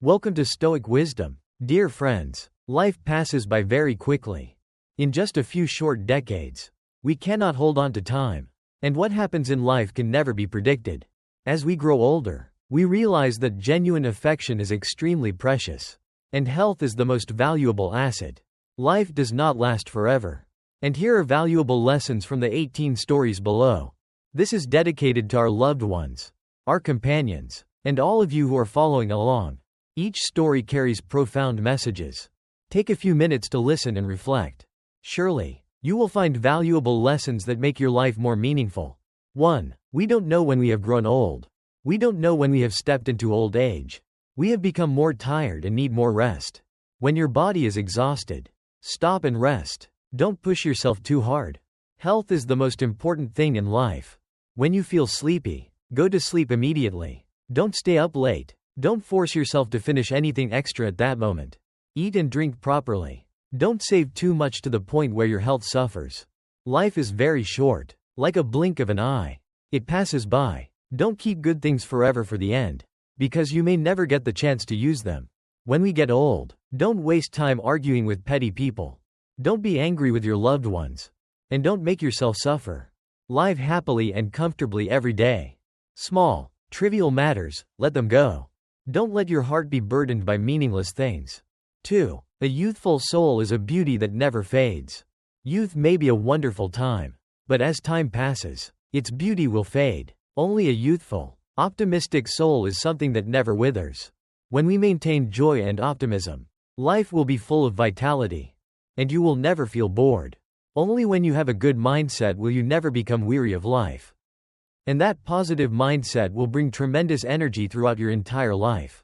Welcome to Stoic Wisdom. Dear friends, life passes by very quickly. In just a few short decades, we cannot hold on to time. And what happens in life can never be predicted. As we grow older, we realize that genuine affection is extremely precious. And health is the most valuable asset. Life does not last forever. And here are valuable lessons from the 18 stories below. This is dedicated to our loved ones, our companions, and all of you who are following along. Each story carries profound messages. Take a few minutes to listen and reflect. Surely, you will find valuable lessons that make your life more meaningful. 1. We don't know when we have grown old. We don't know when we have stepped into old age. We have become more tired and need more rest. When your body is exhausted, stop and rest. Don't push yourself too hard. Health is the most important thing in life. When you feel sleepy, go to sleep immediately. Don't stay up late. Don't force yourself to finish anything extra at that moment. Eat and drink properly. Don't save too much to the point where your health suffers. Life is very short, like a blink of an eye. It passes by. Don't keep good things forever for the end, because you may never get the chance to use them. When we get old, don't waste time arguing with petty people. Don't be angry with your loved ones. And don't make yourself suffer. Live happily and comfortably every day. Small, trivial matters, let them go. Don't let your heart be burdened by meaningless things. 2. A youthful soul is a beauty that never fades. Youth may be a wonderful time, but as time passes, its beauty will fade. Only a youthful, optimistic soul is something that never withers. When we maintain joy and optimism, life will be full of vitality, and you will never feel bored. Only when you have a good mindset will you never become weary of life. And that positive mindset will bring tremendous energy throughout your entire life.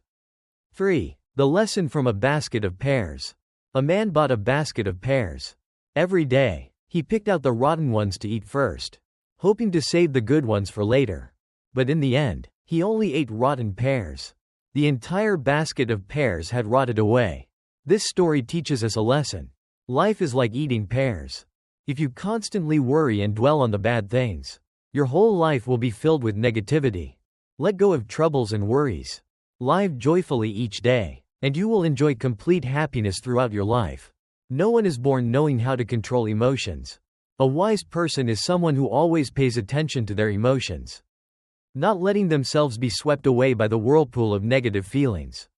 3. The lesson from a basket of pears. A man bought a basket of pears. Every day, he picked out the rotten ones to eat first, hoping to save the good ones for later. But in the end, he only ate rotten pears. The entire basket of pears had rotted away. This story teaches us a lesson. Life is like eating pears. If you constantly worry and dwell on the bad things, your whole life will be filled with negativity. Let go of troubles and worries. Live joyfully each day, and you will enjoy complete happiness throughout your life. No one is born knowing how to control emotions. A wise person is someone who always pays attention to their emotions, not letting themselves be swept away by the whirlpool of negative feelings.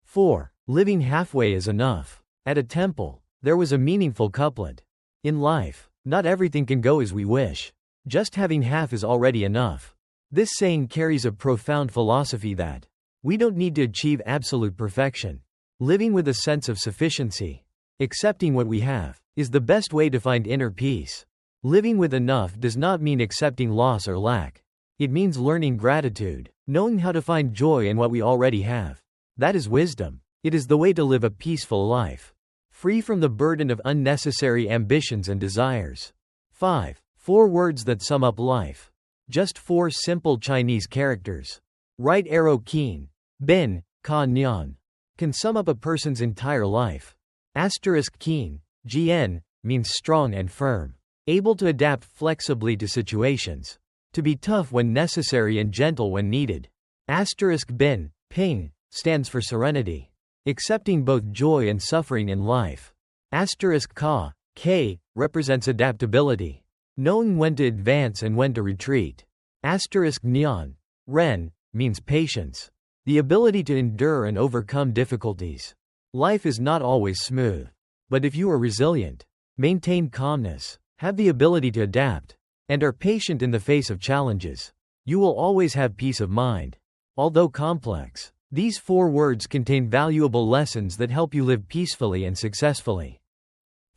4. Living halfway is enough. At a temple, there was a meaningful couplet. In life, not everything can go as we wish. Just having half is already enough. This saying carries a profound philosophy that we don't need to achieve absolute perfection. Living with a sense of sufficiency, accepting what we have, is the best way to find inner peace. Living with enough does not mean accepting loss or lack. It means learning gratitude, knowing how to find joy in what we already have. That is wisdom. It is the way to live a peaceful life, free from the burden of unnecessary ambitions and desires. 5. 4 words that sum up life. Just 4 simple Chinese characters. Right arrow keen, bin, ka nyan, can sum up a person's entire life. Asterisk keen, gn, means strong and firm, able to adapt flexibly to situations, to be tough when necessary and gentle when needed. Asterisk bin, ping, stands for serenity, accepting both joy and suffering in life. Asterisk ka, k, represents adaptability, knowing when to advance and when to retreat. Asterisk nyan, ren, means patience, the ability to endure and overcome difficulties. Life is not always smooth, but if you are resilient, maintain calmness, have the ability to adapt, and are patient in the face of challenges, you will always have peace of mind. Although complex, these 4 words contain valuable lessons that help you live peacefully and successfully.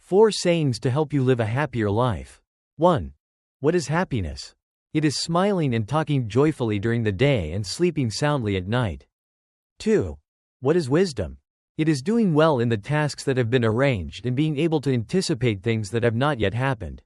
4 sayings to help you live a happier life. 1. What is happiness? It is smiling and talking joyfully during the day and sleeping soundly at night. 2. What is wisdom? It is doing well in the tasks that have been arranged and being able to anticipate things that have not yet happened.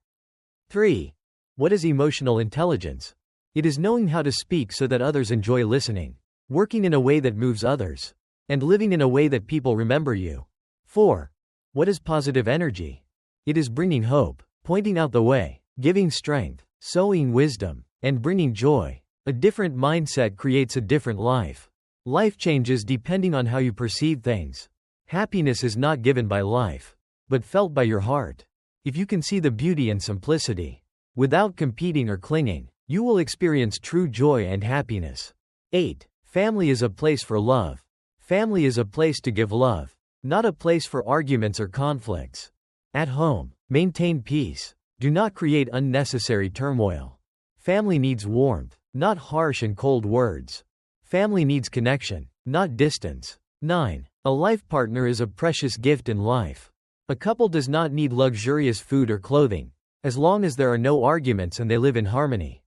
3. What is emotional intelligence? It is knowing how to speak so that others enjoy listening, working in a way that moves others, and living in a way that people remember you. 4. What is positive energy? It is bringing hope, pointing out the way, giving strength, sowing wisdom, and bringing joy. A different mindset creates a different life. Life changes depending on how you perceive things. Happiness is not given by life, but felt by your heart. If you can see the beauty and simplicity, without competing or clinging, you will experience true joy and happiness. 8. Family is a place for love. Family is a place to give love, not a place for arguments or conflicts. At home, maintain peace. Do not create unnecessary turmoil. Family needs warmth, not harsh and cold words. Family needs connection, not distance. 9. A life partner is a precious gift in life. A couple does not need luxurious food or clothing, as long as there are no arguments and they live in harmony.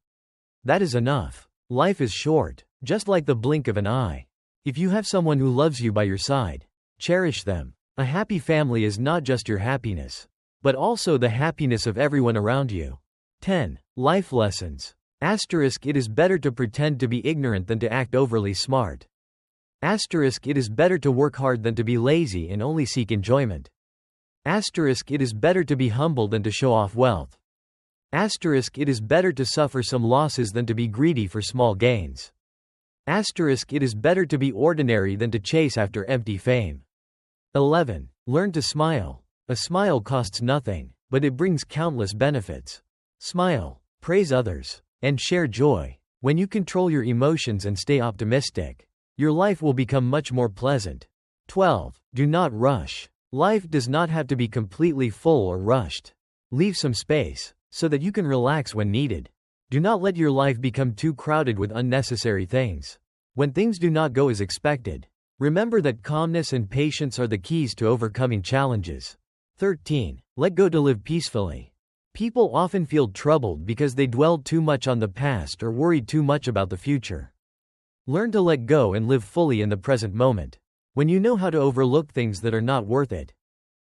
That is enough. Life is short, just like the blink of an eye. If you have someone who loves you by your side, cherish them. A happy family is not just your happiness, but also the happiness of everyone around you. 10. Life lessons. It is better to pretend to be ignorant than to act overly smart. It is better to work hard than to be lazy and only seek enjoyment. It is better to be humble than to show off wealth. It is better to suffer some losses than to be greedy for small gains. It is better to be ordinary than to chase after empty fame. 11. Learn to smile. A smile costs nothing, but it brings countless benefits. Smile, praise others, and share joy. When you control your emotions and stay optimistic, your life will become much more pleasant. 12. Do not rush. Life does not have to be completely full or rushed. Leave some space, so that you can relax when needed. Do not let your life become too crowded with unnecessary things. When things do not go as expected, remember that calmness and patience are the keys to overcoming challenges. 13. Let go to live peacefully. People often feel troubled because they dwelled too much on the past or worried too much about the future. Learn to let go and live fully in the present moment. When you know how to overlook things that are not worth it,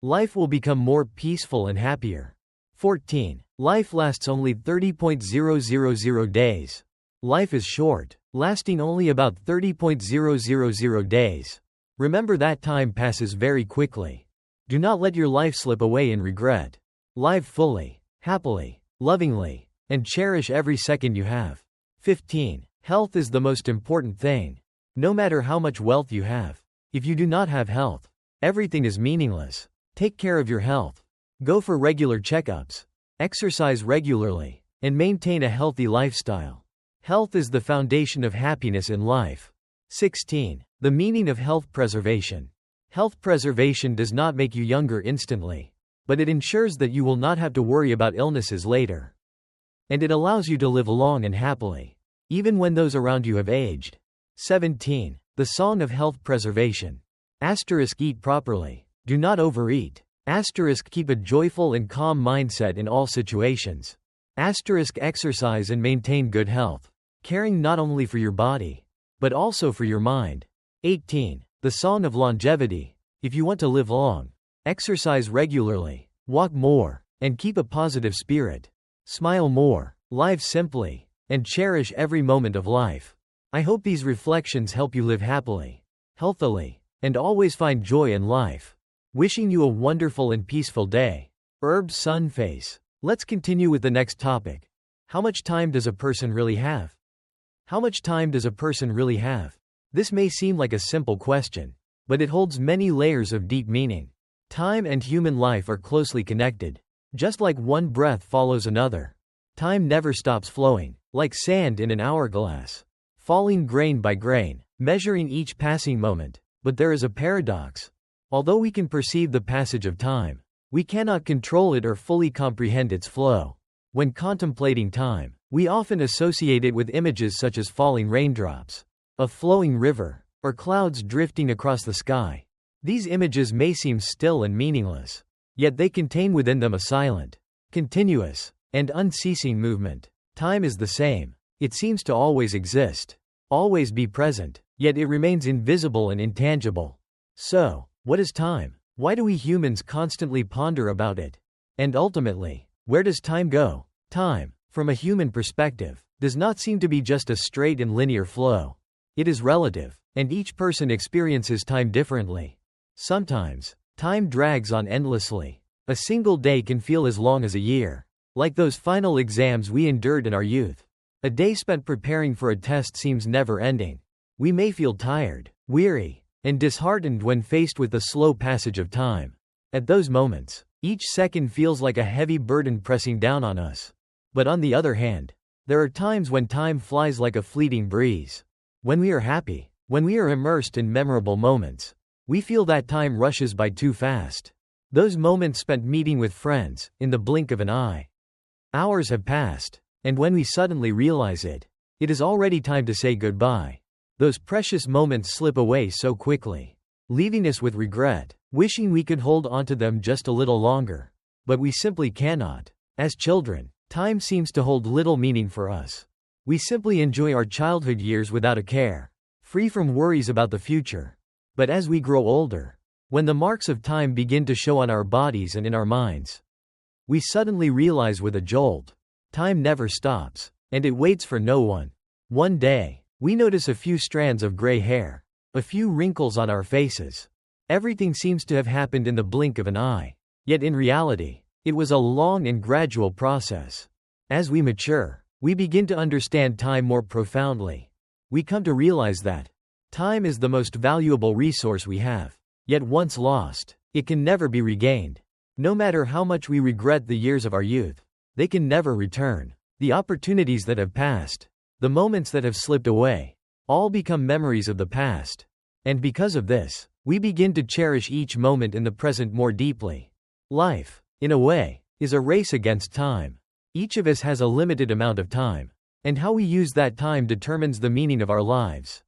life will become more peaceful and happier. 14. Life lasts only 30.000 days. Life is short, lasting only about 30.000 days. Remember that time passes very quickly. Do not let your life slip away in regret. Live fully, happily, lovingly, and cherish every second you have. 15. Health is the most important thing. No matter how much wealth you have, if you do not have health, everything is meaningless. Take care of your health. Go for regular checkups, exercise regularly, and maintain a healthy lifestyle. Health is the foundation of happiness in life. 16. The meaning of health preservation. Health preservation does not make you younger instantly, but it ensures that you will not have to worry about illnesses later. And it allows you to live long and happily, even when those around you have aged. 17. The song of health preservation. Eat properly. Do not overeat. Keep a joyful and calm mindset in all situations. Exercise and maintain good health, caring not only for your body, but also for your mind. 18. The song of longevity. If you want to live long, exercise regularly, walk more, and keep a positive spirit. Smile more, live simply, and cherish every moment of life. I hope these reflections help you live happily, healthily, and always find joy in life. Wishing you a wonderful and peaceful day. Herbs Sun Face. Let's continue with the next topic. How much time does a person really have? How much time does a person really have? This may seem like a simple question, but it holds many layers of deep meaning. Time and human life are closely connected. Just like one breath follows another, time never stops flowing, like sand in an hourglass, falling grain by grain, measuring each passing moment. But there is a paradox. Although we can perceive the passage of time, we cannot control it or fully comprehend its flow. When contemplating time, we often associate it with images such as falling raindrops, a flowing river, or clouds drifting across the sky. These images may seem still and meaningless, yet they contain within them a silent, continuous, and unceasing movement. Time is the same. It seems to always exist, always be present, yet it remains invisible and intangible. So, what is time? Why do we humans constantly ponder about it? And ultimately, where does time go? Time, from a human perspective, does not seem to be just a straight and linear flow. It is relative, and each person experiences time differently. Sometimes, time drags on endlessly. A single day can feel as long as a year. Like those final exams we endured in our youth. A day spent preparing for a test seems never ending. We may feel tired, weary, and disheartened when faced with the slow passage of time. At those moments, each second feels like a heavy burden pressing down on us. But on the other hand, there are times when time flies like a fleeting breeze. When we are happy, when we are immersed in memorable moments, we feel that time rushes by too fast. Those moments spent meeting with friends, in the blink of an eye. Hours have passed, and when we suddenly realize it, it is already time to say goodbye. Those precious moments slip away so quickly, leaving us with regret, wishing we could hold onto them just a little longer. But we simply cannot. As children, time seems to hold little meaning for us. We simply enjoy our childhood years without a care, free from worries about the future. But as we grow older, when the marks of time begin to show on our bodies and in our minds, we suddenly realize with a jolt, time never stops, and it waits for no one. One day, we notice a few strands of gray hair, a few wrinkles on our faces. Everything seems to have happened in the blink of an eye. Yet in reality, it was a long and gradual process. As we mature, we begin to understand time more profoundly. We come to realize that time is the most valuable resource we have. Yet once lost, it can never be regained. No matter how much we regret the years of our youth, they can never return. The opportunities that have passed, the moments that have slipped away, all become memories of the past. And because of this, we begin to cherish each moment in the present more deeply. Life, in a way, is a race against time. Each of us has a limited amount of time, and how we use that time determines the meaning of our lives.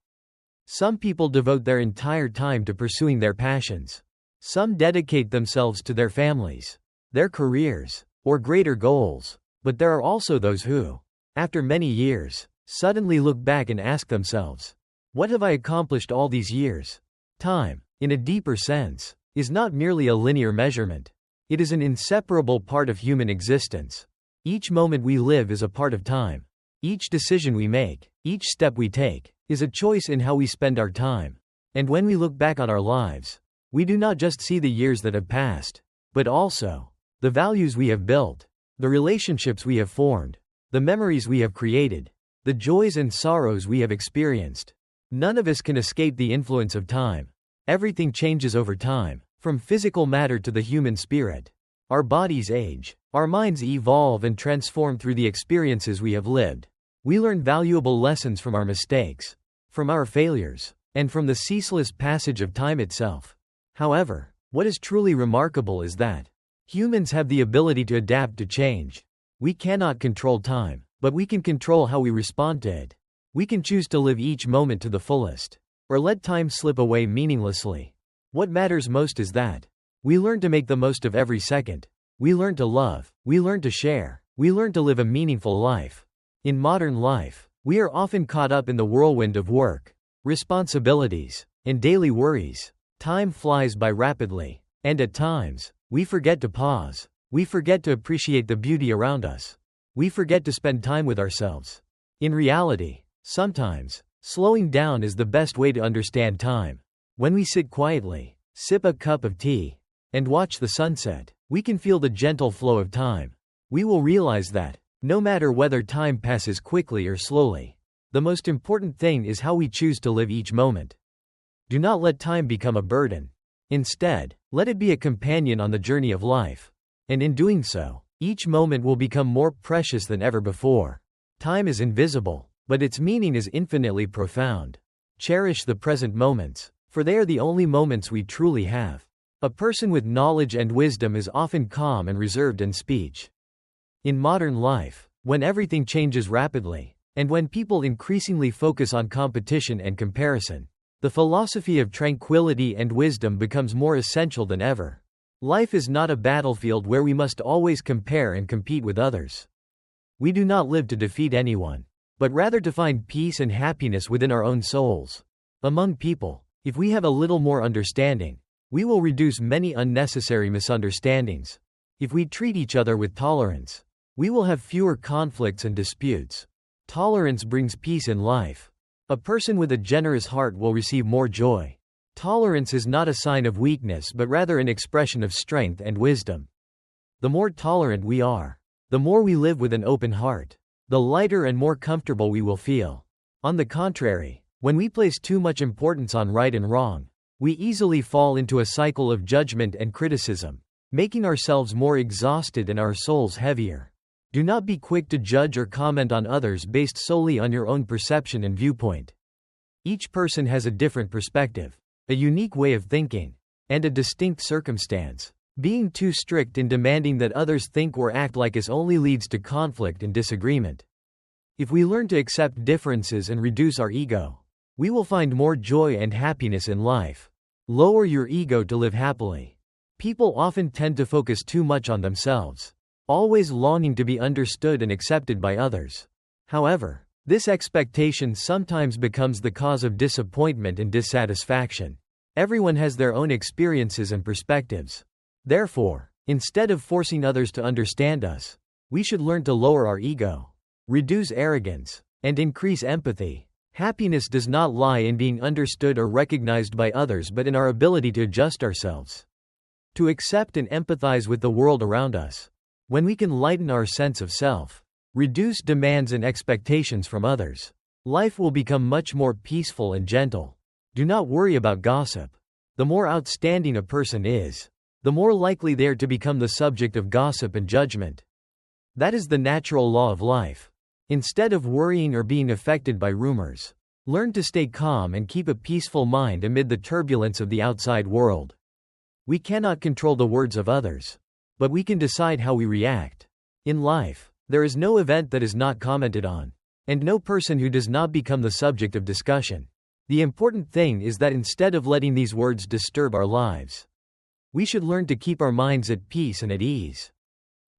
Some people devote their entire time to pursuing their passions. Some dedicate themselves to their families, their careers, or greater goals. But there are also those who, after many years, suddenly look back and ask themselves, what have I accomplished all these years? Time, in a deeper sense, is not merely a linear measurement. It is an inseparable part of human existence. Each moment we live is a part of time. Each decision we make, each step we take, is a choice in how we spend our time. And when we look back on our lives, we do not just see the years that have passed, but also the values we have built, the relationships we have formed, the memories we have created, the joys and sorrows we have experienced. None of us can escape the influence of time. Everything changes over time, from physical matter to the human spirit. Our bodies age, our minds evolve and transform through the experiences we have lived. We learn valuable lessons from our mistakes, from our failures, and from the ceaseless passage of time itself. However, what is truly remarkable is that humans have the ability to adapt to change. We cannot control time, but we can control how we respond to it. We can choose to live each moment to the fullest, or let time slip away meaninglessly. What matters most is that we learn to make the most of every second. We learn to love, we learn to share, we learn to live a meaningful life. In modern life, we are often caught up in the whirlwind of work, responsibilities, and daily worries. Time flies by rapidly, and at times, we forget to pause. We forget to appreciate the beauty around us. We forget to spend time with ourselves. In reality, sometimes, slowing down is the best way to understand time. When we sit quietly, sip a cup of tea, and watch the sunset, we can feel the gentle flow of time. We will realize that, no matter whether time passes quickly or slowly, the most important thing is how we choose to live each moment. Do not let time become a burden. Instead, let it be a companion on the journey of life. And in doing so, each moment will become more precious than ever before. Time is invisible, but its meaning is infinitely profound. Cherish the present moments, for they are the only moments we truly have. A person with knowledge and wisdom is often calm and reserved in speech. In modern life, when everything changes rapidly, and when people increasingly focus on competition and comparison, the philosophy of tranquility and wisdom becomes more essential than ever. Life is not a battlefield where we must always compare and compete with others. We do not live to defeat anyone, but rather to find peace and happiness within our own souls. Among people, if we have a little more understanding, we will reduce many unnecessary misunderstandings. If we treat each other with tolerance, we will have fewer conflicts and disputes. Tolerance brings peace in life. A person with a generous heart will receive more joy. Tolerance is not a sign of weakness but rather an expression of strength and wisdom. The more tolerant we are, the more we live with an open heart, the lighter and more comfortable we will feel. On the contrary, When we place too much importance on right and wrong, we easily fall into a cycle of judgment and criticism, making ourselves more exhausted and our souls heavier. Do not be quick to judge or comment on others based solely on your own perception and viewpoint. Each person has a different perspective, a unique way of thinking, and a distinct circumstance. Being too strict in demanding that others think or act like us only leads to conflict and disagreement. If we learn to accept differences and reduce our ego, we will find more joy and happiness in life. Lower your ego to live happily. People often tend to focus too much on themselves, always longing to be understood and accepted by others. However, this expectation sometimes becomes the cause of disappointment and dissatisfaction. Everyone has their own experiences and perspectives. Therefore, instead of forcing others to understand us, we should learn to lower our ego, reduce arrogance, and increase empathy. Happiness does not lie in being understood or recognized by others but in our ability to adjust ourselves, to accept and empathize with the world around us. When we can lighten our sense of self, reduce demands and expectations from others, life will become much more peaceful and gentle. Do not worry about gossip. The more outstanding a person is, the more likely they are to become the subject of gossip and judgment. That is the natural law of life. Instead of worrying or being affected by rumors, learn to stay calm and keep a peaceful mind amid the turbulence of the outside world. We cannot control the words of others, but we can decide how we react. In life, there is no event that is not commented on, and no person who does not become the subject of discussion. The important thing is that instead of letting these words disturb our lives, we should learn to keep our minds at peace and at ease.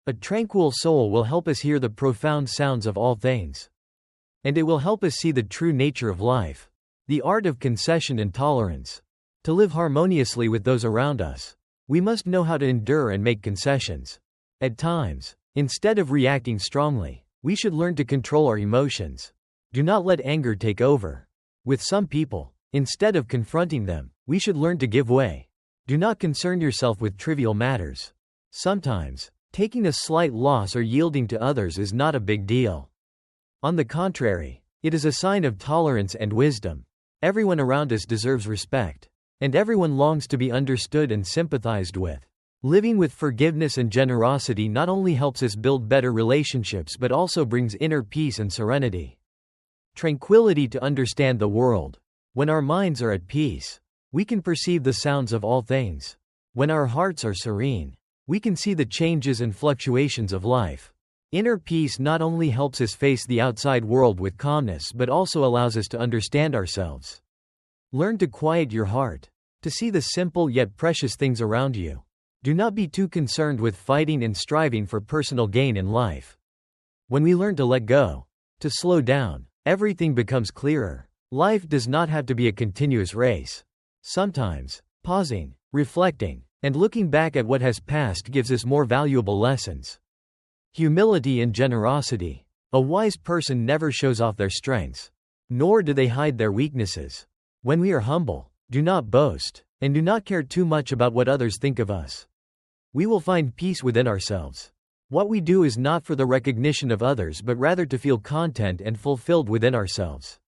A tranquil soul will help us hear the profound sounds of all things, and it will help us see the true nature of life, the art of concession and tolerance. To live harmoniously with those around us, we must know how to endure and make concessions. At times, instead of reacting strongly, we should learn to control our emotions. Do not let anger take over. With some people, instead of confronting them, we should learn to give way. Do not concern yourself with trivial matters. Sometimes, taking a slight loss or yielding to others is not a big deal. On the contrary, it is a sign of tolerance and wisdom. Everyone around us deserves respect, and everyone longs to be understood and sympathized with. Living with forgiveness and generosity not only helps us build better relationships but also brings inner peace and serenity. Tranquility to understand the world. When our minds are at peace, we can perceive the sounds of all things. When our hearts are serene, we can see the changes and fluctuations of life. Inner peace not only helps us face the outside world with calmness but also allows us to understand ourselves. Learn to quiet your heart, to see the simple yet precious things around you. Do not be too concerned with fighting and striving for personal gain in life. When we learn to let go, to slow down, everything becomes clearer. Life does not have to be a continuous race. Sometimes, pausing, reflecting, and looking back at what has passed gives us more valuable lessons. Humility and generosity. A wise person never shows off their strengths, nor do they hide their weaknesses. When we are humble, do not boast, and do not care too much about what others think of us. We will find peace within ourselves. What we do is not for the recognition of others but rather to feel content and fulfilled within ourselves.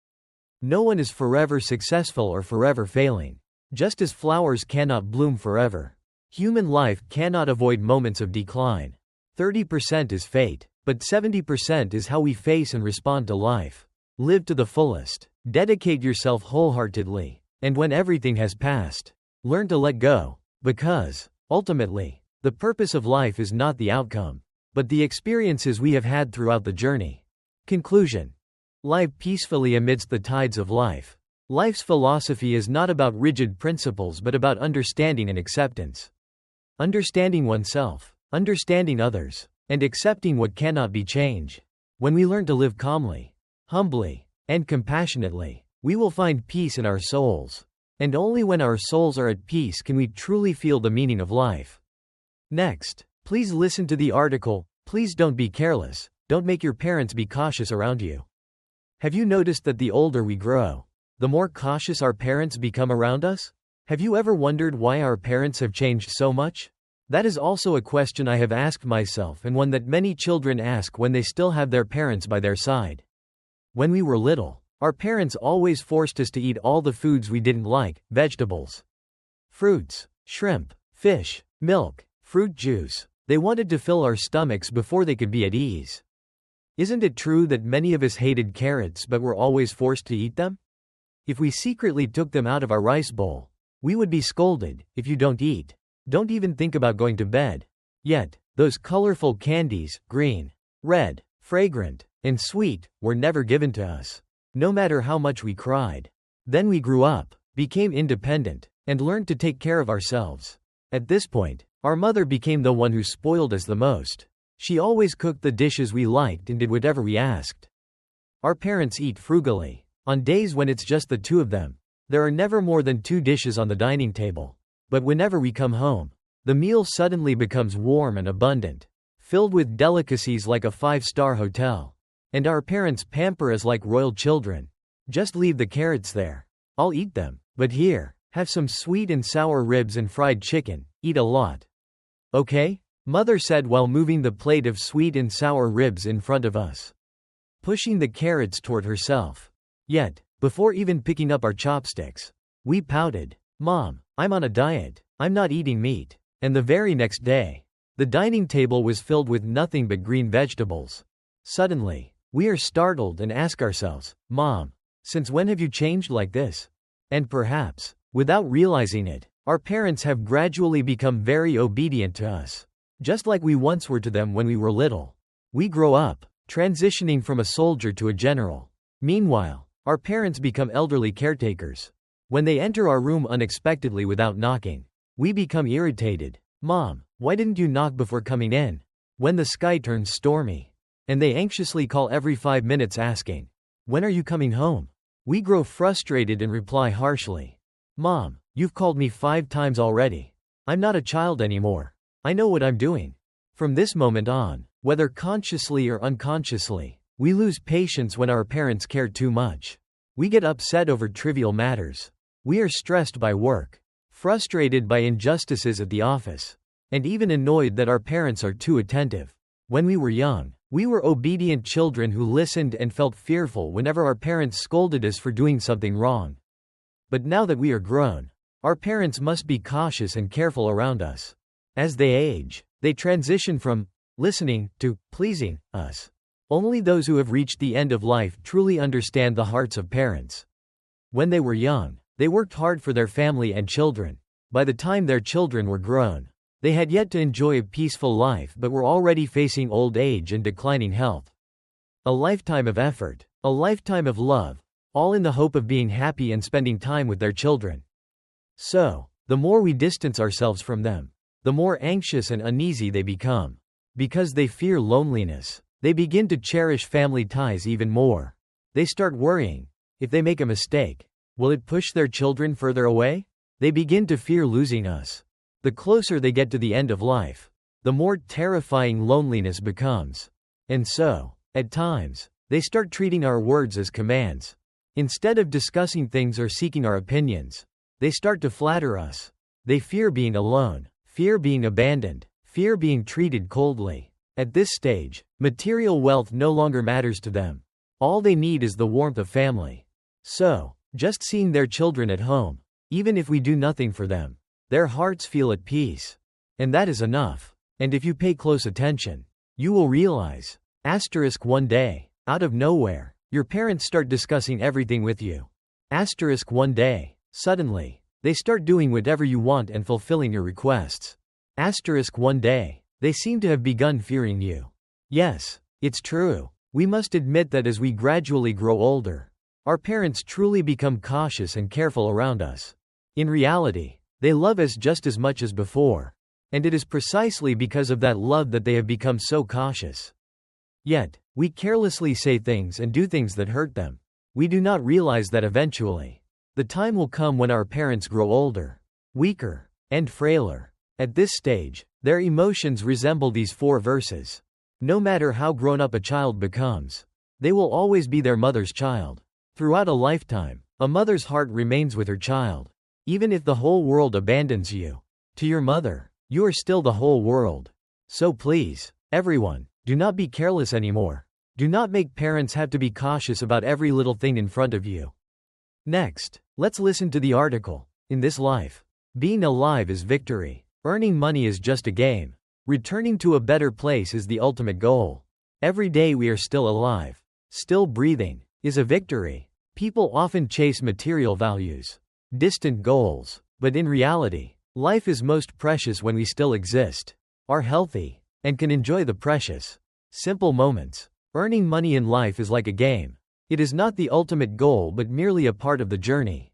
No one is forever successful or forever failing. Just as flowers cannot bloom forever, human life cannot avoid moments of decline. 30% is fate, but 70% is how we face and respond to life. Live to the fullest. Dedicate yourself wholeheartedly. And when everything has passed, learn to let go, because, ultimately, the purpose of life is not the outcome, but the experiences we have had throughout the journey. Conclusion. Live peacefully amidst the tides of life. Life's philosophy is not about rigid principles but about understanding and acceptance. Understanding oneself, understanding others, and accepting what cannot be changed. When we learn to live calmly, humbly, and compassionately, we will find peace in our souls. And only when our souls are at peace can we truly feel the meaning of life. Next, please listen to the article, Please Don't Be Careless, Don't Make Your Parents Be Cautious Around You. Have you noticed that the older we grow, the more cautious our parents become around us? Have you ever wondered why our parents have changed so much? That is also a question I have asked myself and one that many children ask when they still have their parents by their side. When we were little, Our parents always forced us to eat all the foods we didn't like: vegetables, fruits, shrimp, fish, milk, fruit juice. They wanted to fill our stomachs before they could be at ease. Isn't it true that many of us hated carrots but were always forced to eat them? If we secretly took them out of our rice bowl, we would be scolded. If you don't eat, don't even think about going to bed. Yet, those colorful candies, green, red, fragrant, and sweet, were never given to us, no matter how much we cried. Then we grew up, became independent, and learned to take care of ourselves. At this point, our mother became the one who spoiled us the most. She always cooked the dishes we liked and did whatever we asked. Our parents eat frugally. On days when it's just the two of them, there are never more than 2 dishes on the dining table. But whenever we come home, the meal suddenly becomes warm and abundant, filled with delicacies like a 5-star hotel. And our parents pamper us like royal children. Just leave the carrots there. I'll eat them. But here, have some sweet and sour ribs and fried chicken. Eat a lot. Okay? Mother said while moving the plate of sweet and sour ribs in front of us, pushing the carrots toward herself. Yet, before even picking up our chopsticks, we pouted. Mom, I'm on a diet. I'm not eating meat. And the very next day, the dining table was filled with nothing but green vegetables. Suddenly, we are startled and ask ourselves, Mom, since when have you changed like this? And perhaps, without realizing it, our parents have gradually become very obedient to us, just like we once were to them when we were little. We grow up, transitioning from a soldier to a general. Meanwhile, our parents become elderly caretakers. When they enter our room unexpectedly without knocking, we become irritated. Mom, why didn't you knock before coming in? When the sky turns stormy, and they anxiously call every 5 minutes asking, when are you coming home? We grow frustrated and reply harshly. Mom, you've called me 5 times already. I'm not a child anymore. I know what I'm doing. From this moment on, whether consciously or unconsciously, we lose patience when our parents care too much. We get upset over trivial matters. We are stressed by work, frustrated by injustices at the office, and even annoyed that our parents are too attentive. When we were young, we were obedient children who listened and felt fearful whenever our parents scolded us for doing something wrong. But now that we are grown, our parents must be cautious and careful around us. As they age, they transition from listening to pleasing us. Only those who have reached the end of life truly understand the hearts of parents. When they were young, they worked hard for their family and children. By the time their children were grown, they had yet to enjoy a peaceful life but were already facing old age and declining health. A lifetime of effort, a lifetime of love, all in the hope of being happy and spending time with their children. So, the more we distance ourselves from them, the more anxious and uneasy they become. Because they fear loneliness, they begin to cherish family ties even more. They start worrying. If they make a mistake, will it push their children further away? They begin to fear losing us. The closer they get to the end of life, the more terrifying loneliness becomes. And so, at times, they start treating our words as commands. Instead of discussing things or seeking our opinions, they start to flatter us. They fear being alone, fear being abandoned, fear being treated coldly. At this stage, material wealth no longer matters to them. All they need is the warmth of family. So, just seeing their children at home, even if we do nothing for them, their hearts feel at peace. And that is enough. And if you pay close attention, you will realize, one day, out of nowhere, your parents start discussing everything with you. One day, suddenly, they start doing whatever you want and fulfilling your requests. One day, they seem to have begun fearing you. Yes, it's true. We must admit that as we gradually grow older, our parents truly become cautious and careful around us. In reality, they love us just as much as before. And it is precisely because of that love that they have become so cautious. Yet, we carelessly say things and do things that hurt them. We do not realize that eventually, the time will come when our parents grow older, weaker, and frailer. At this stage, their emotions resemble these 4 verses. No matter how grown up a child becomes, they will always be their mother's child. Throughout a lifetime, a mother's heart remains with her child. Even if the whole world abandons you, to your mother, you are still the whole world. So please, everyone, do not be careless anymore. Do not make parents have to be cautious about every little thing in front of you. Next, let's listen to the article. In this life, being alive is victory. Earning money is just a game. Returning to a better place is the ultimate goal. Every day we are still alive, still breathing, is a victory. People often chase material values, distant goals, but in reality, life is most precious when we still exist, are healthy, and can enjoy the precious, simple moments. Earning money in life is like a game. It is not the ultimate goal but merely a part of the journey.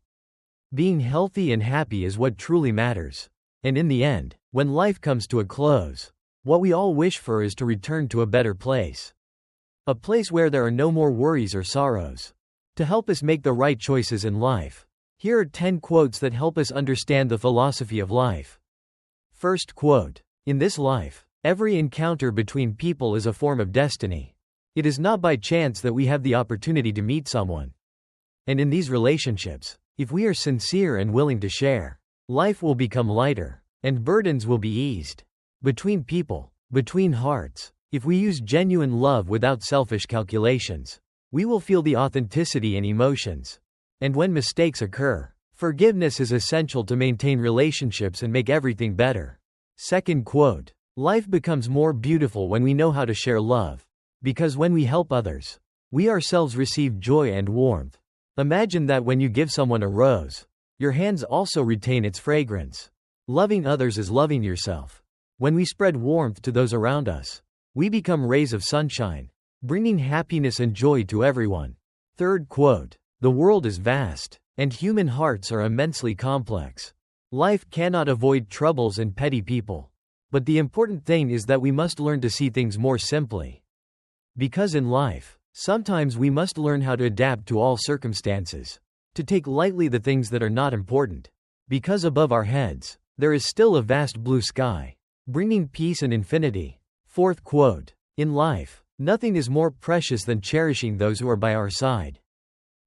Being healthy and happy is what truly matters. And in the end, when life comes to a close, what we all wish for is to return to a better place. A place where there are no more worries or sorrows. To help us make the right choices in life, here are 10 quotes that help us understand the philosophy of life. First quote. In this life, every encounter between people is a form of destiny. It is not by chance that we have the opportunity to meet someone. And in these relationships, if we are sincere and willing to share, life will become lighter, and burdens will be eased. Between people, between hearts, if we use genuine love without selfish calculations, we will feel the authenticity and emotions. And when mistakes occur, forgiveness is essential to maintain relationships and make everything better. Second quote. Life becomes more beautiful when we know how to share love. Because when we help others, we ourselves receive joy and warmth. Imagine that when you give someone a rose, your hands also retain its fragrance. Loving others is loving yourself. When we spread warmth to those around us, we become rays of sunshine, bringing happiness and joy to everyone. Third quote. The world is vast, and human hearts are immensely complex. Life cannot avoid troubles and petty people. But the important thing is that we must learn to see things more simply. Because in life, sometimes we must learn how to adapt to all circumstances, to take lightly the things that are not important. Because above our heads, there is still a vast blue sky, bringing peace and infinity. Fourth quote. In life, nothing is more precious than cherishing those who are by our side.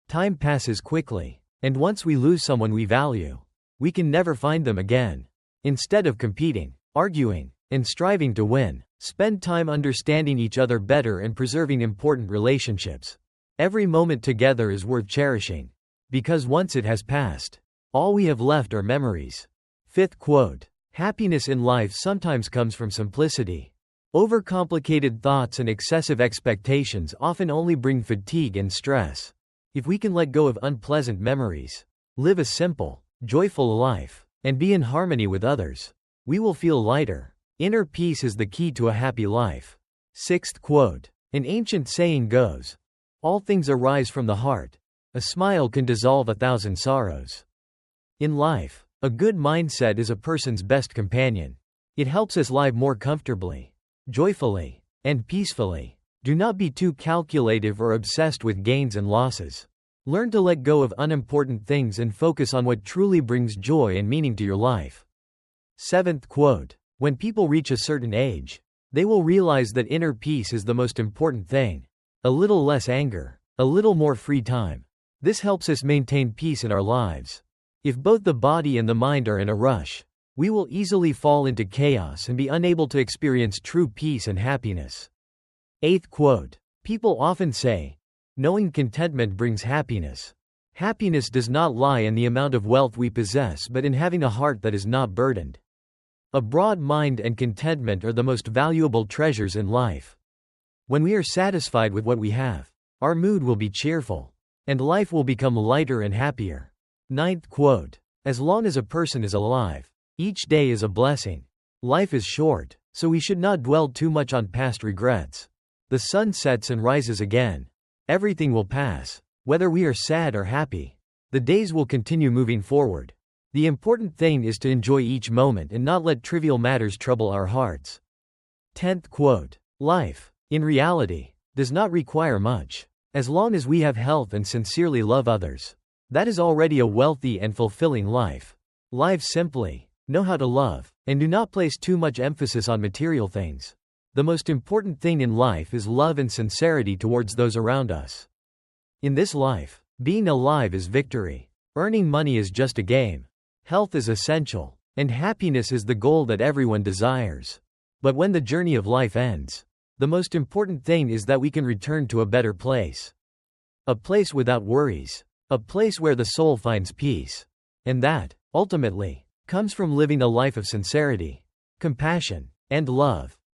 Time passes quickly, and once we lose someone we value, we can never find them again. Instead of competing, arguing, and striving to win, spend time understanding each other better and preserving important relationships. Every moment together is worth cherishing, because once it has passed, all we have left are memories. Fifth quote. Happiness in life sometimes comes from simplicity. Overcomplicated thoughts and excessive expectations often only bring fatigue and stress. If we can let go of unpleasant memories, live a simple, joyful life, and be in harmony with others, we will feel lighter. Inner peace is the key to a happy life. Sixth quote. An ancient saying goes, all things arise from the heart. A smile can dissolve 1,000 sorrows. In life, a good mindset is a person's best companion. It helps us live more comfortably, joyfully, and peacefully. Do not be too calculative or obsessed with gains and losses. Learn to let go of unimportant things and focus on what truly brings joy and meaning to your life. Seventh quote. When people reach a certain age, they will realize that inner peace is the most important thing. A little less anger, a little more free time. This helps us maintain peace in our lives. If both the body and the mind are in a rush, we will easily fall into chaos and be unable to experience true peace and happiness. Eighth quote. People often say, knowing contentment brings happiness. Happiness does not lie in the amount of wealth we possess but in having a heart that is not burdened. A broad mind and contentment are the most valuable treasures in life. When we are satisfied with what we have, our mood will be cheerful, and life will become lighter and happier. Ninth quote. As long as a person is alive, each day is a blessing. Life is short, so we should not dwell too much on past regrets. The sun sets and rises again. Everything will pass, whether we are sad or happy. The days will continue moving forward. The important thing is to enjoy each moment and not let trivial matters trouble our hearts. 10th quote. Life, in reality, does not require much. As long as we have health and sincerely love others, that is already a wealthy and fulfilling life. Live simply, know how to love, and do not place too much emphasis on material things. The most important thing in life is love and sincerity towards those around us. In this life, being alive is victory. Earning money is just a game. Health is essential, and happiness is the goal that everyone desires. But when the journey of life ends, The most important thing is that we can return to a better place. A place without worries. A place where the soul finds peace. And that, ultimately, comes from living a life of sincerity, compassion, and love.